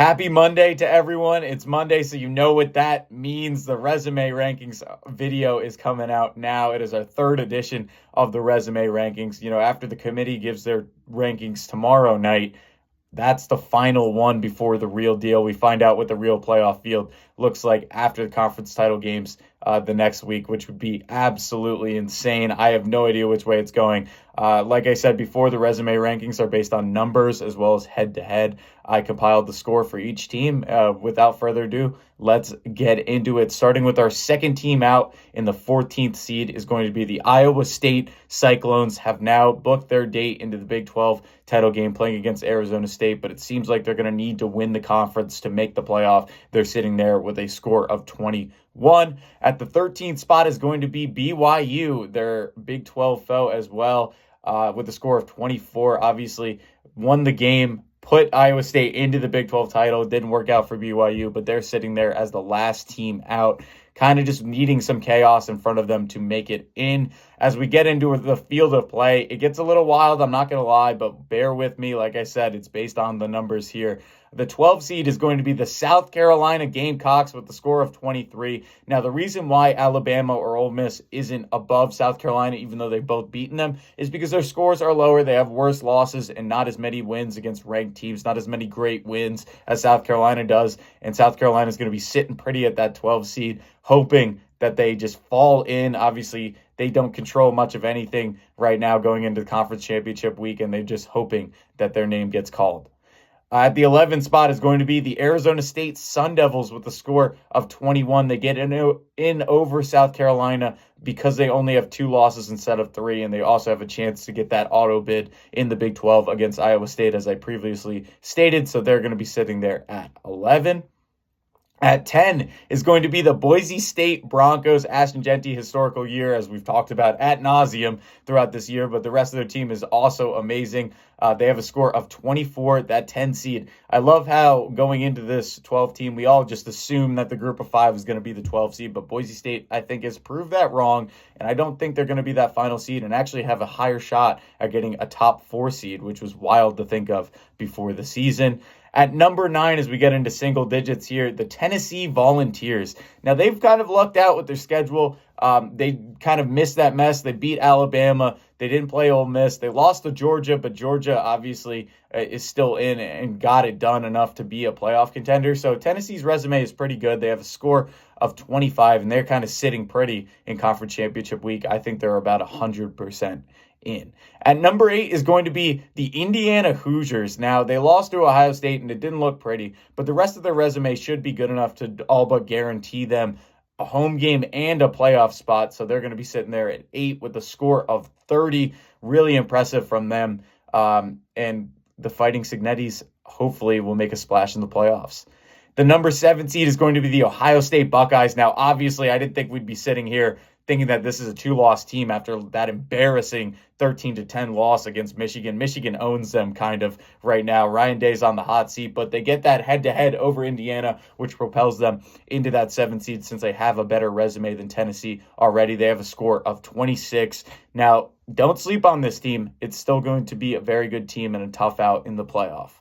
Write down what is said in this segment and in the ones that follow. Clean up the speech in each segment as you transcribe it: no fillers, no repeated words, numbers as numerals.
Happy Monday to everyone. It's Monday, so you know what that means. The resume rankings video is coming out now. It is our third edition of the resume rankings. After the committee gives their rankings tomorrow night, that's the final one before the real deal. We find out what the real playoff field looks like after the conference title games the next week, which would be absolutely insane. I have no idea which way it's going. Like I said before, the resume rankings are based on numbers as well as head-to-head. I compiled the score for each team. Without further ado, let's get into it. Starting with our second team out in the 14th seed is going to be the Iowa State Cyclones. Have now booked their date into the Big 12 title game playing against Arizona State, but it seems like they're going to need to win the conference to make the playoff. They're sitting there with a score of 21. At the 13th spot is going to be BYU, their Big 12 foe as well, with a score of 24. Obviously, won the game, put Iowa State into the Big 12 title. It didn't work out for BYU, but they're sitting there as the last team out, kind of just needing some chaos in front of them to make it in. As we get into the field of play, it gets a little wild, I'm not going to lie, but bear with me. Like I said, it's based on the numbers here. The 12 seed is going to be the South Carolina Gamecocks with the score of 23. Now, the reason why Alabama or Ole Miss isn't above South Carolina, even though they've both beaten them, is because their scores are lower. They have worse losses and not as many wins against ranked teams, not as many great wins as South Carolina does. And South Carolina is going to be sitting pretty at that 12 seed, hoping that they just fall in. Obviously, they don't control much of anything right now going into the conference championship week, and they're just hoping that their name gets called. At the 11th spot is going to be the Arizona State Sun Devils with a score of 21. They get in over South Carolina because they only have 2 losses instead of 3, and they also have a chance to get that auto bid in the Big 12 against Iowa State, as I previously stated. So they're going to be sitting there at 11. At 10 is going to be the Boise State Broncos. Ashton Jeanty historical year, as we've talked about ad nauseum throughout this year, but the rest of their team is also amazing. They have a score of 24, that 10 seed. I love how going into this 12 team, we all just assume that the group of 5 is going to be the 12 seed, but Boise State, I think, has proved that wrong, and I don't think they're going to be that final seed and actually have a higher shot at getting a top 4 seed, which was wild to think of before the season. At number 9, as we get into single digits here, the Tennessee Volunteers. Now, they've kind of lucked out with their schedule. They kind of missed that mess. They beat Alabama. They didn't play Ole Miss. They lost to Georgia, but Georgia obviously is still in and got it done enough to be a playoff contender. So Tennessee's resume is pretty good. They have a score of 25, and they're kind of sitting pretty in conference championship week. I think they're about 100% in. At number 8 is going to be the Indiana Hoosiers. Now, they lost to Ohio State, and it didn't look pretty, but the rest of their resume should be good enough to all but guarantee them a home game and a playoff spot. So they're going to be sitting there at 8 with a score of 30. Really impressive from them. And the Fighting Signettis hopefully will make a splash in the playoffs. The number 7 seed is going to be the Ohio State Buckeyes. Now, obviously, I didn't think we'd be sitting here thinking that this is a 2-loss team after that embarrassing 13-10 loss against Michigan. Michigan owns them kind of right now. Ryan Day's on the hot seat, but they get that head-to-head over Indiana, which propels them into that 7th seed since they have a better resume than Tennessee already. They have a score of 26. Now, don't sleep on this team. It's still going to be a very good team and a tough out in the playoff.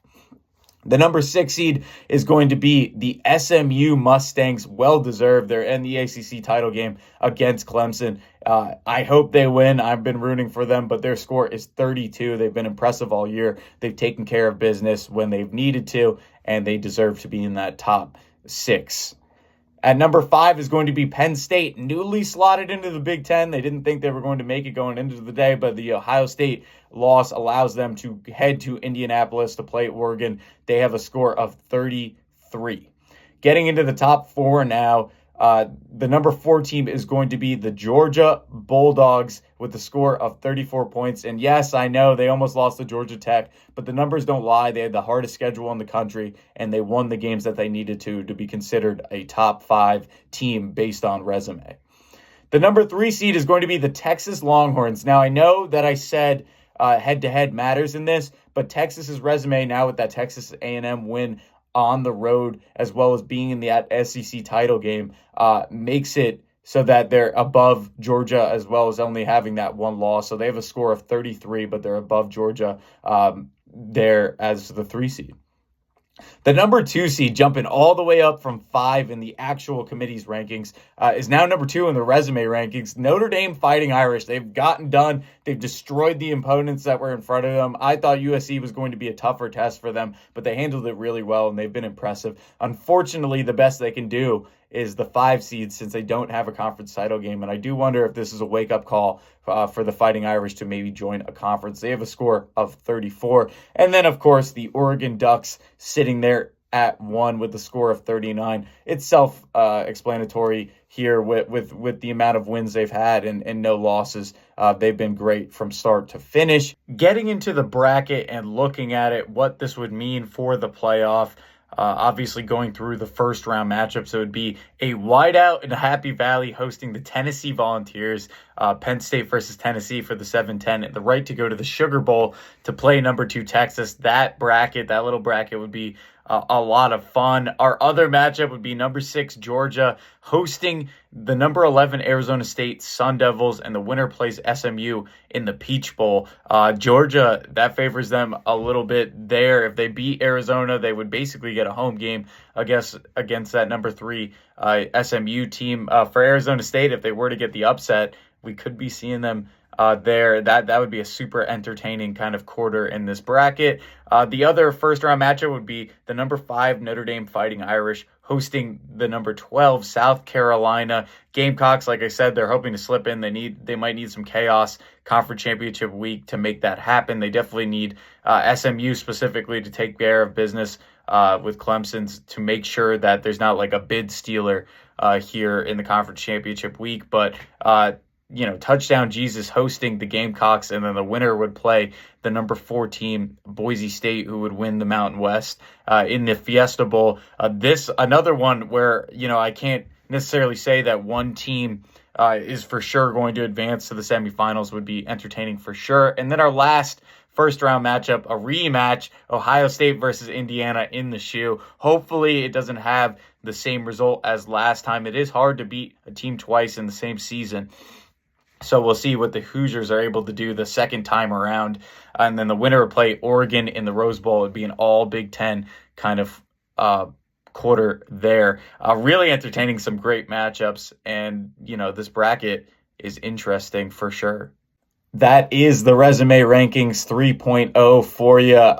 The number 6 seed is going to be the SMU Mustangs. Well-deserved. They're in the ACC title game against Clemson. I hope they win. I've been rooting for them, but their score is 32. They've been impressive all year. They've taken care of business when they've needed to, and they deserve to be in that top 6. At number 5 is going to be Penn State, newly slotted into the Big Ten. They didn't think they were going to make it going into the day, but the Ohio State loss allows them to head to Indianapolis to play Oregon. They have a score of 33. Getting into the top 4 now, the number 4 team is going to be the Georgia Bulldogs with a score of 34 points. And yes, I know they almost lost to Georgia Tech, but the numbers don't lie. They had the hardest schedule in the country, and they won the games that they needed to be considered a top 5 team based on resume. The number 3 seed is going to be the Texas Longhorns. Now, I know that I said head-to-head matters in this, but Texas's resume now with that Texas A&M win on the road, as well as being in the SEC title game, makes it so that they're above Georgia, as well as only having that 1 loss. So they have a score of 33, but they're above Georgia there as the 3 seed. The number 2 seed, jumping all the way up from 5 in the actual committee's rankings, is now number 2 in the resume rankings. Notre Dame Fighting Irish. They've gotten done. They've destroyed the opponents that were in front of them. I thought USC was going to be a tougher test for them, but they handled it really well, and they've been impressive. Unfortunately, the best they can do is the 5 seed, since they don't have a conference title game. And I do wonder if this is a wake-up call for the Fighting Irish to maybe join a conference. They have a score of 34. And then, of course, the Oregon Ducks sitting there at 1 with the score of 39. It's self-explanatory here with the amount of wins they've had and no losses. They've been great from start to finish. Getting into the bracket and looking at it, what this would mean for the playoff. Obviously, going through the first round matchups, it would be a whiteout in Happy Valley hosting the Tennessee Volunteers, Penn State versus Tennessee for the 7-10, and the right to go to the Sugar Bowl to play number 2 Texas. That little bracket would be a lot of fun. Our other matchup would be number 6 Georgia hosting the number 11 Arizona State Sun Devils, and the winner plays SMU in the Peach Bowl. Georgia, that favors them a little bit there. If they beat Arizona, they would basically get a home game, I guess, against that number 3 SMU team. For Arizona State, if they were to get the upset, we could be seeing them there. That would be a super entertaining kind of quarter in this bracket. The other first round matchup would be the number 5 Notre Dame Fighting Irish hosting the number 12 South Carolina Gamecocks. Like I said, they're hoping to slip in. They might need some chaos conference championship week to make that happen. They definitely need SMU specifically to take care of business with Clemson's to make sure that there's not like a bid stealer here in the conference championship week. But Touchdown Jesus hosting the Gamecocks, and then the winner would play the number 4 team, Boise State, who would win the Mountain West in the Fiesta Bowl. This another one where I can't necessarily say that one team is for sure going to advance to the semifinals. Would be entertaining for sure. And then our last first round matchup, a rematch, Ohio State versus Indiana in the shoe. Hopefully it doesn't have the same result as last time. It is hard to beat a team twice in the same season. So we'll see what the Hoosiers are able to do the second time around. And then the winner would play Oregon in the Rose Bowl. It would be an all Big Ten kind of quarter there. Really entertaining, some great matchups. And, this bracket is interesting for sure. That is the Resume Rankings 3.0 for you.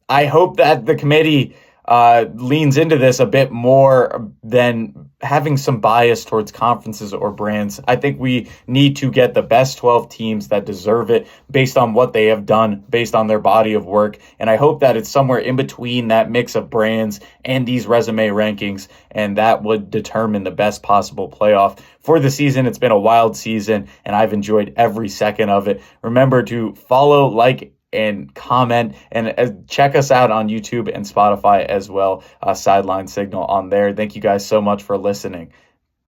I hope that the committee leans into this a bit more than having some bias towards conferences or brands. I think we need to get the best 12 teams that deserve it based on what they have done, based on their body of work. And I hope that it's somewhere in between that mix of brands and these resume rankings, and that would determine the best possible playoff for the season. It's been a wild season, and I've enjoyed every second of it. Remember to follow, like, and comment, and check us out on YouTube and Spotify as well. Sideline Signal on there. Thank you guys so much for listening.